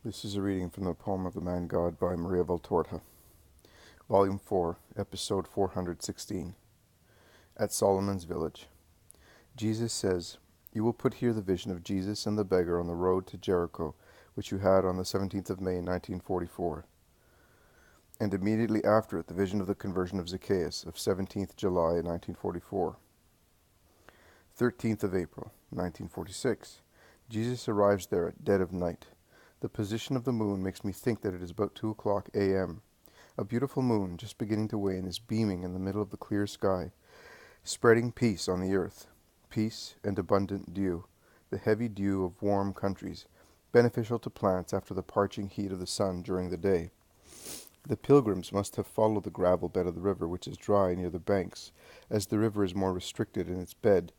This is a reading from the poem of the Man God by Maria Valtorta, Volume 4, Episode 416. At Solomon's Village. Jesus says, "You will put here the vision of Jesus and the beggar on the road to Jericho, which you had on the 17th of May, 1944. And immediately after it, the vision of the conversion of Zacchaeus of 17th July, 1944. 13th of April, 1946. Jesus arrives there at dead of night. The position of the moon makes me think that it is about 2 o'clock a.m. A beautiful moon, just beginning to wane, is beaming in the middle of the clear sky, spreading peace on the earth, peace and abundant dew, the heavy dew of warm countries, beneficial to plants after the parching heat of the sun during the day. The pilgrims must have followed the gravel bed of the river, which is dry near the banks, as the river is more restricted in its bed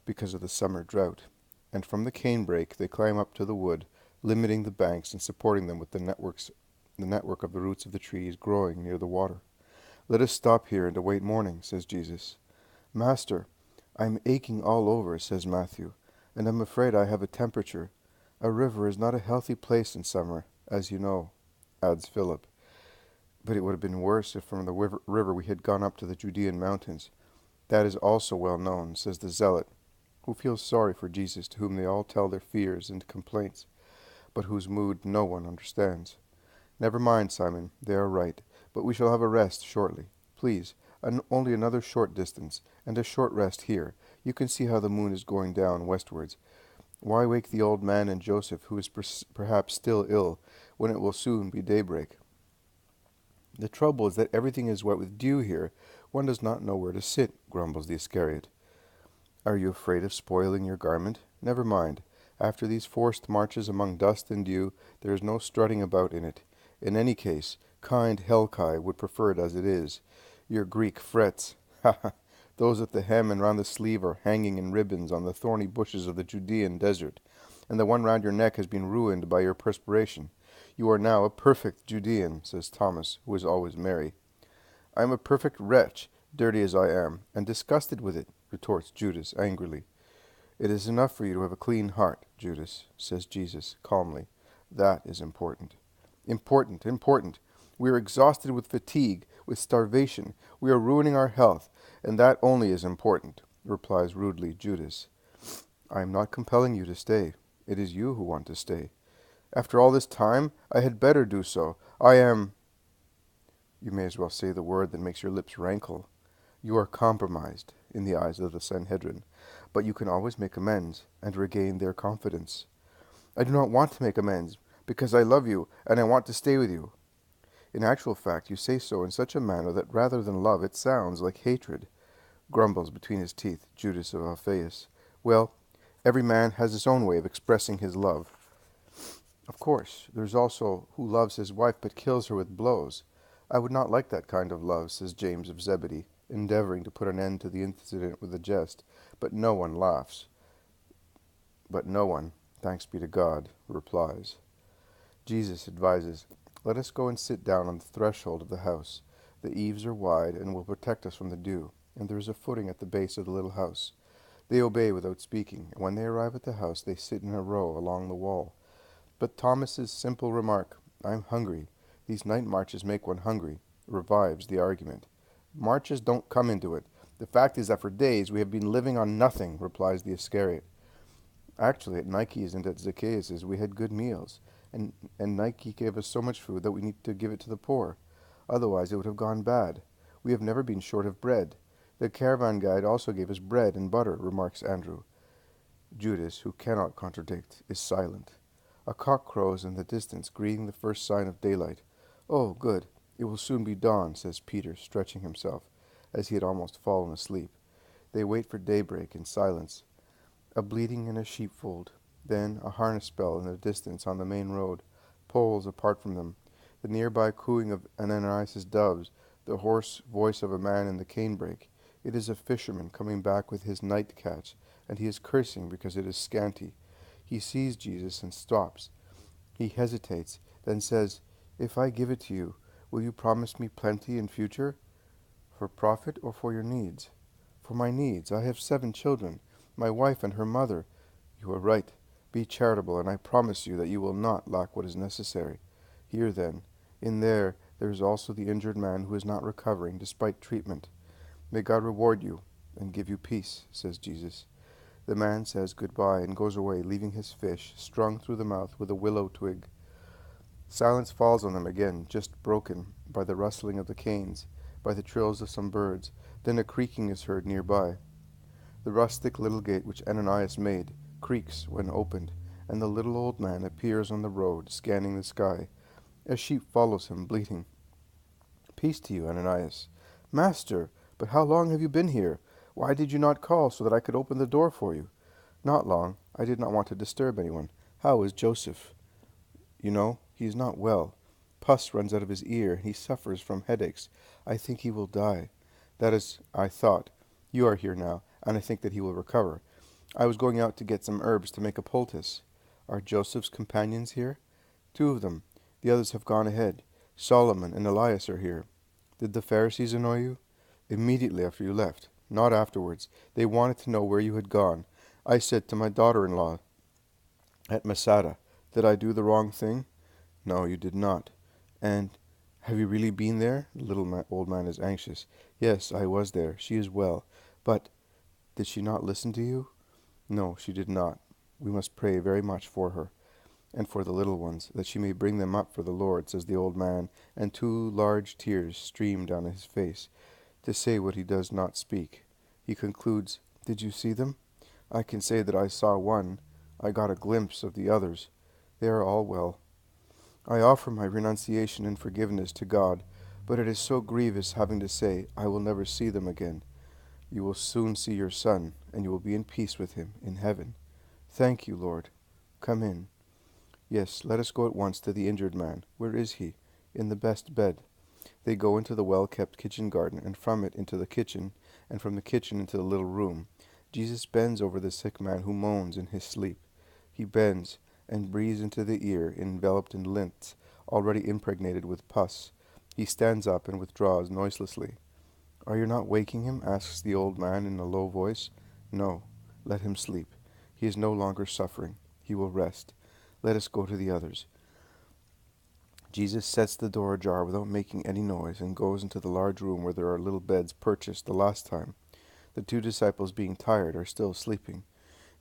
because of the summer drought. And from the canebrake they climb up to the wood, limiting the banks and supporting them with the network of the roots of the trees growing near the water. "Let us stop here and await morning," says Jesus. "Master, I'm aching all over," says Matthew, "and I'm afraid I have a temperature. A river is not a healthy place in summer, as you know," adds Philip. "But it would have been worse if from the river we had gone up to the Judean mountains." "That is also well known," says the zealot, who feels sorry for Jesus, to whom they all tell their fears and complaints, but whose mood no one understands. "Never mind, Simon, they are right, but we shall have a rest shortly. Please, only another short distance, and a short rest here. You can see how the moon is going down westwards. Why wake the old man and Joseph, who is perhaps still ill, when it will soon be daybreak?" "The trouble is that everything is wet with dew here. One does not know where to sit," grumbles the Iscariot. "Are you afraid of spoiling your garment? Never mind. After these forced marches among dust and dew, there is no strutting about in it. In any case, kind Helkai would prefer it as it is. Your Greek frets, ha ha! Those at the hem and round the sleeve are hanging in ribbons on the thorny bushes of the Judean desert, and the one round your neck has been ruined by your perspiration. You are now a perfect Judean," says Thomas, who is always merry. "I am a perfect wretch, dirty as I am, and disgusted with it," retorts Judas angrily. "It is enough for you to have a clean heart, Judas," says Jesus calmly. "That is important." "Important, important. We are exhausted with fatigue, with starvation. We are ruining our health, and that only is important," replies rudely Judas. "I am not compelling you to stay. It is you who want to stay. After all this time, I had better do so. I am—" You may as well say the word that makes your lips rankle. "You are compromised in the eyes of the Sanhedrin, but you can always make amends and regain their confidence." "I do not want to make amends, because I love you and I want to stay with you." "In actual fact, you say so in such a manner that rather than love it sounds like hatred," grumbles between his teeth Judas of Alphaeus. "Well, every man has his own way of expressing his love. Of course, there's also who loves his wife but kills her with blows. I would not like that kind of love," says James of Zebedee, endeavoring to put an end to the incident with a jest, but no one laughs. But no one, thanks be to God, replies. Jesus advises, "Let us go and sit down on the threshold of the house. The eaves are wide and will protect us from the dew, and there is a footing at the base of the little house." They obey without speaking, and when they arrive at the house they sit in a row along the wall. But Thomas's simple remark, "I'm hungry. These night marches make one hungry," revives the argument. "Marches don't come into it. The fact is that for days we have been living on nothing," replies the Iscariot. "Actually, at Nike's and at Zacchaeus's we had good meals, and Nike gave us so much food that we need to give it to the poor. Otherwise it would have gone bad. We have never been short of bread. The caravan guide also gave us bread and butter," remarks Andrew. Judas, who cannot contradict, is silent. A cock crows in the distance, greeting the first sign of daylight. "Oh, good. It will soon be dawn," says Peter, stretching himself, as he had almost fallen asleep. They wait for daybreak in silence. A bleating in a sheepfold, then a harness bell in the distance on the main road, poles apart from them, the nearby cooing of Ananias' doves, the hoarse voice of a man in the canebrake. It is a fisherman coming back with his night catch, and he is cursing because it is scanty. He sees Jesus and stops. He hesitates, then says, "If I give it to you, will you promise me plenty in future?" "For profit or for your needs?" "For my needs. I have 7 children, my wife and her mother." "You are right. Be charitable, and I promise you that you will not lack what is necessary. Here, then, there is also the injured man who is not recovering despite treatment. May God reward you and give you peace, says Jesus. The man says goodbye and goes away, leaving his fish strung through the mouth with a willow twig. Silence falls on them again, just broken by the rustling of the canes, by the trills of some birds. Then a creaking is heard nearby. The rustic little gate which Ananias made creaks when opened, and the little old man appears on the road, scanning the sky. A sheep follows him, bleating. Peace to you, Ananias. Master, but how long have you been here? Why did you not call so that I could open the door for you? Not long. I did not want to disturb anyone. How is Joseph? You know, he is not well. Pus runs out of his ear, and he suffers from headaches. I think he will die. That is, I thought. You are here now, and I think that he will recover. I was going out to get some herbs to make a poultice. Are Joseph's companions here? 2 of them. The others have gone ahead. Solomon and Elias are here. Did the Pharisees annoy you? Immediately after you left. Not afterwards. They wanted to know where you had gone. I said to my daughter-in-law at Masada, did I do the wrong thing? No, you did not. And have you really been there? The old man is anxious. Yes, I was there. She is well. But did she not listen to you? No, she did not. We must pray very much for her, and for the little ones, that she may bring them up for the Lord, says the old man, and 2 large tears stream down his face, to say what he does not speak. He concludes, Did you see them? I can say that I saw one. I got a glimpse of the others. They are all well. I offer my renunciation and forgiveness to God, but it is so grievous having to say, I will never see them again. You will soon see your son, and you will be in peace with him in heaven. Thank you, Lord. Come in. Yes, let us go at once to the injured man. Where is he? In the best bed. They go into the well-kept kitchen garden, and from it into the kitchen, and from the kitchen into the little room. Jesus bends over the sick man who moans in his sleep. He bends and breathes into the ear, enveloped in lint, already impregnated with pus. He stands up and withdraws noiselessly. Are you not waking him? Asks the old man in a low voice. No, let him sleep. He is no longer suffering. He will rest. Let us go to the others. Jesus sets the door ajar without making any noise and goes into the large room where there are little beds purchased the last time. The 2 disciples, being tired, are still sleeping.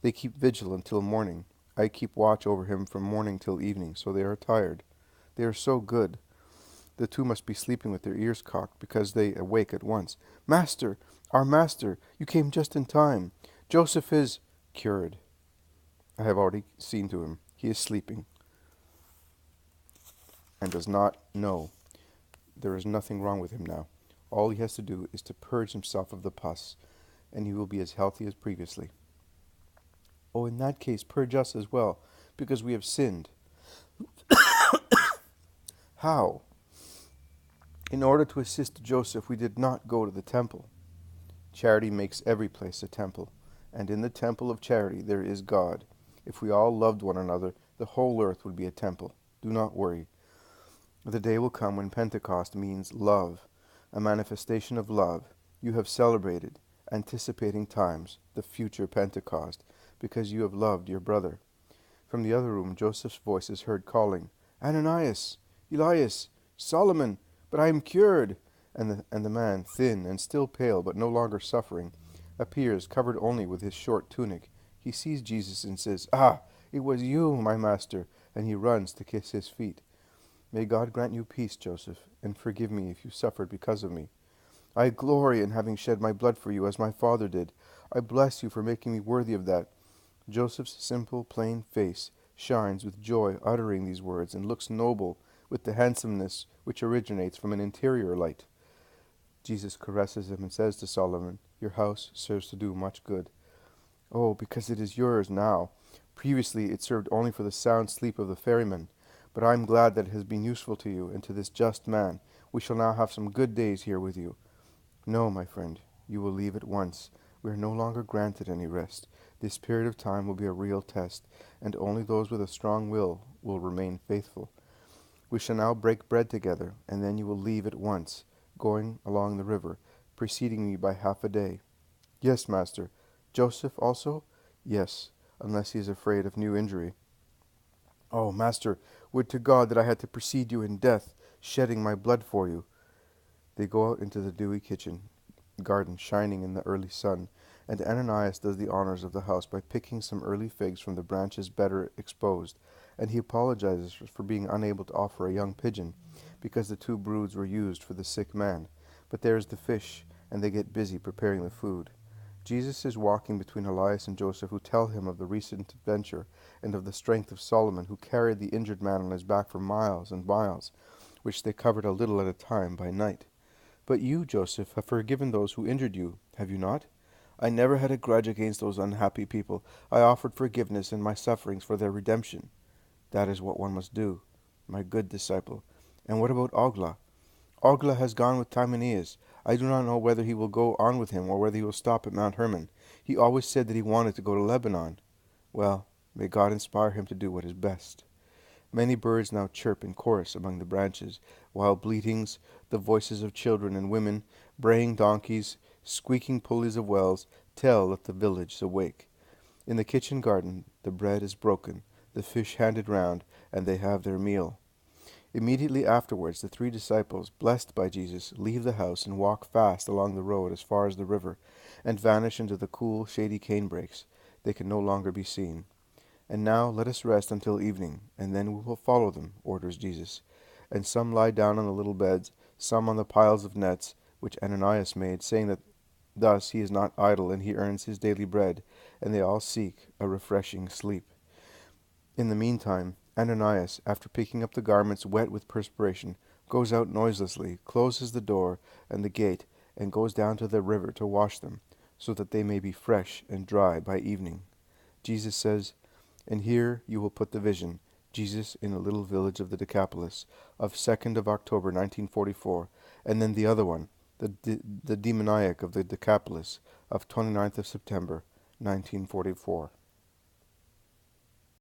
They keep vigil until morning. I keep watch over him from morning till evening, so they are tired. They are so good. The 2 must be sleeping with their ears cocked, because they awake at once. Master, our master, you came just in time. Joseph is cured. I have already seen to him. He is sleeping and does not know. There is nothing wrong with him now. All he has to do is to purge himself of the pus, and he will be as healthy as previously. Oh, in that case, purge us as well, because we have sinned. How? In order to assist Joseph, we did not go to the temple. Charity makes every place a temple, and in the temple of charity there is God. If we all loved one another, the whole earth would be a temple. Do not worry. The day will come when Pentecost means love, a manifestation of love. You have celebrated, anticipating times, the future Pentecost, because you have loved your brother. From the other room, Joseph's voice is heard calling, Ananias, Elias, Solomon, but I am cured. And the man, thin and still pale, but no longer suffering, appears, covered only with his short tunic. He sees Jesus and says, Ah, it was you, my master, and he runs to kiss his feet. May God grant you peace, Joseph, and forgive me if you suffered because of me. I glory in having shed my blood for you as my father did. I bless you for making me worthy of that. Joseph's simple, plain face shines with joy uttering these words, and looks noble with the handsomeness which originates from an interior light. Jesus caresses him and says to Solomon, Your house serves to do much good. Oh, because it is yours now. Previously it served only for the sound sleep of the ferryman. But I am glad that it has been useful to you and to this just man. We shall now have some good days here with you. No, my friend, you will leave at once. We are no longer granted any rest. This period of time will be a real test, and only those with a strong will remain faithful. We shall now break bread together, and then you will leave at once, going along the river, preceding me by half a day. Yes, master. Joseph also? Yes. unless he is afraid of new injury. Oh, master, would to God that I had to precede you in death, shedding my blood for you. They go out into the dewy kitchen garden shining in the early sun, and Ananias does the honors of the house by picking some early figs from the branches better exposed, and he apologizes for being unable to offer a young pigeon, because the 2 broods were used for the sick man. But there is the fish, and they get busy preparing the food. Jesus is walking between Elias and Joseph, who tell him of the recent adventure, and of the strength of Solomon, who carried the injured man on his back for miles and miles, which they covered a little at a time by night. But you, Joseph, have forgiven those who injured you, have you not? I never had a grudge against those unhappy people. I offered forgiveness in my sufferings for their redemption. That is what one must do, my good disciple. And what about Ogla? Ogla has gone with Ananias. I do not know whether he will go on with him or whether he will stop at Mount Hermon. He always said that he wanted to go to Lebanon. Well, may God inspire him to do what is best. Many birds now chirp in chorus among the branches, while bleatings, the voices of children and women, braying donkeys, squeaking pulleys of wells, tell that the village is awake. In the kitchen garden the bread is broken, the fish handed round, and they have their meal. Immediately afterwards the 3 disciples, blessed by Jesus, leave the house and walk fast along the road as far as the river, and vanish into the cool, shady canebrakes. They can no longer be seen. And now let us rest until evening, and then we will follow them, orders Jesus. And some lie down on the little beds, some on the piles of nets, which Ananias made, saying that thus he is not idle, and he earns his daily bread, and they all seek a refreshing sleep. In the meantime, Ananias, after picking up the garments wet with perspiration, goes out noiselessly, closes the door and the gate, and goes down to the river to wash them, so that they may be fresh and dry by evening. Jesus says, "And here you will put the vision, Jesus in a little village of the Decapolis, of 2nd of October 1944, and then the other one, the demoniac of the Decapolis, of 29th of September 1944.